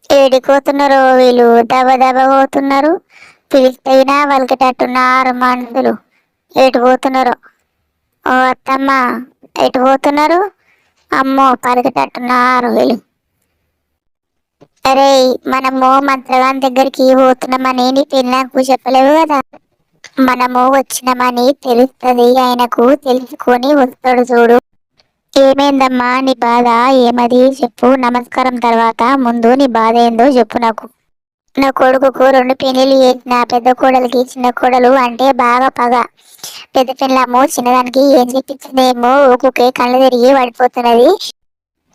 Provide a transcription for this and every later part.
ఏడిపోతున్నారో వీళ్ళు దబ దబ పోతున్నారు. పిలిస్తేనా వాళ్ళకిటట్టున్నారు మనుషులు. ఎటు పోతున్నారో. ఓ అత్తమ్మ ఎటు పోతున్నారు? అమ్మో పలికేటట్టున్నారు వీళ్ళు. అరే మనము మంత్రగాని దగ్గరికి పోతున్నామని నీ పెళ్ళాంకు చెప్పలేవు కదా. మనము వచ్చినామని తెలుస్తుంది, ఆయనకు తెలుసుకొని వస్తాడు చూడు. ఏమైందమ్మా నీ బాధ? ఏమది చెప్పు. నమస్కారం తర్వాత ముందు నీ బాధ ఏందో చెప్పు నాకు. నా కొడుకుకు 2 పెళ్ళిళ్ళు చేసిన. పెద్ద కోడలికి చిన్న కోడలు అంటే బాగా పగ. పెద్ద పిల్లము చిన్నదానికి ఏం చెప్పించిందేమో ఊకుకే కళ్ళు తిరిగి పడిపోతున్నది.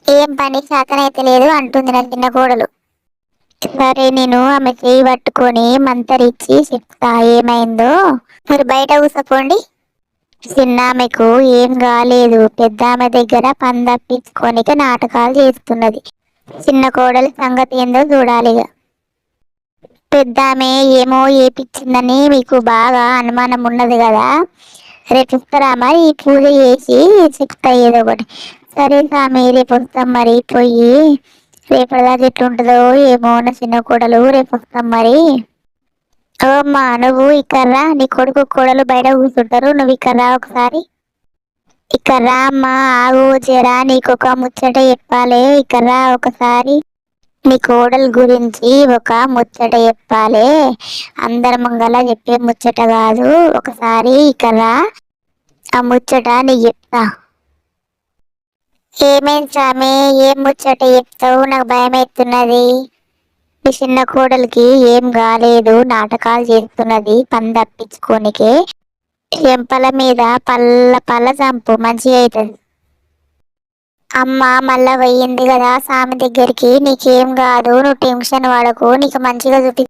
ఏం పని చేతనైతే లేదు అంటుంది నా చిన్న కోడలు. సరే నేను ఆమె చేయి పట్టుకొని మంతరిచ్చి చెప్తా ఏమైందో. మీరు బయట కూసపోండి. చిన్నామెకు ఏం కాలేదు. పెద్దామె దగ్గర పని తప్పించుకోనిక నాటకాలు చేస్తున్నది. చిన్న కోడలి సంగతి ఏందో చూడాలిగా. పెద్దామె ఏమో ఏపిచ్చిందని మీకు బాగా అనుమానం ఉన్నది కదా. రేపు ఇస్తారా మరి పూజ చేసి చెప్తా ఏదో ఒకటి. సరే స్వామి రేపు వస్తాం మరి. పోయి రేపటిదాకా ఎట్లుంటుందో ఏమో నా చిన్న కోడలు. రేపు వస్తాం మరి. ఓ అమ్మా నువ్వు ఇక్కడ రా. నీ కొడుకు కోడలు బయట కూర్చుంటారు, నువ్వు ఇక్కడ రా ఒకసారి. ఇక్కడ రా అమ్మా. ఆగు జరా నీకొక ముచ్చట చెప్పాలి. ఇక్కడ రా ఒకసారి. నీ కోడలు గురించి ఒక ముచ్చట చెప్పాలి. అందరి ముంగల చెప్పే ముచ్చట కాదు. ఒకసారి ఇక్కడ రా. ఆ ముచ్చట నీకు చెప్తా. ఏమేం స్వామి ఏం ముచ్చట చెప్తావు? నాకు భయం అవుతున్నది. మీ చిన్న కోడలికి ఏం కాలేదు, నాటకాలు చేస్తున్నది పని తప్పించుకోనికే. చెంపల మీద పల్ల పల్ల చంపు మంచిగా అవుతుంది. అమ్మ మళ్ళా పోయింది కదా స్వామి దగ్గరికి. నీకేం కాదు, నువ్వు టెన్షన్ పడకు, నీకు మంచిగా చూపి